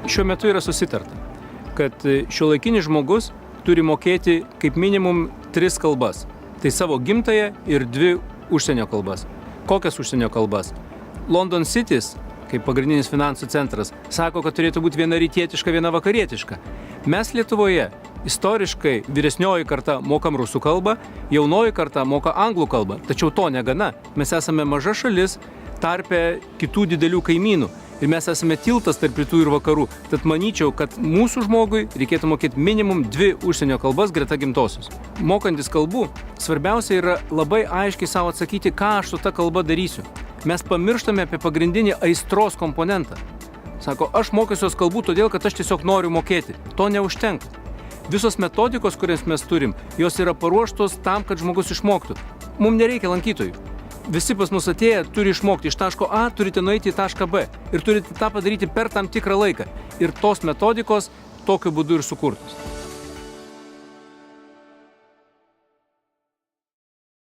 šiuo metu yra susitarta, kad šiuolaikinis žmogus turi mokėti kaip minimum 3 kalbas. Tai savo gimtąją ir 2 užsienio kalbas. Kokias užsienio kalbas? London Cities, kaip pagrindinis finansų centras, sako, kad turėtų būti viena rytietiška, viena vakarietiška. Mes Lietuvoje istoriškai vyresnioji karta mokam rusų kalbą, jaunoji karta moka anglų kalbą. Tačiau to negana. Mes esame maža šalis tarpe kitų didelių kaimynų. Ir mes esame tiltas tarp rytų ir vakarų. Tad manyčiau, kad mūsų žmogui reikėtų mokėti minimum 2 užsienio kalbas greta gimtosios. Mokantis kalbų, svarbiausia yra labai aiškiai savo atsakyti, ką aš su ta kalba darysiu. Mes pamirštame apie pagrindinį aistros komponentą. Sako, aš mokysiuos kalbų todėl, kad aš tiesiog noriu mokėti. To neužtenka. Visos metodikos, kurias mes turim, jos yra paruoštos tam, kad žmogus išmoktų. Mums nereikia lankytojų. Visi pas mus atėję turi išmokti iš taško A, turite nueiti į tašką B. Ir turite tą padaryti per tam tikrą laiką. Ir tos metodikos tokiu būdu ir sukurtos.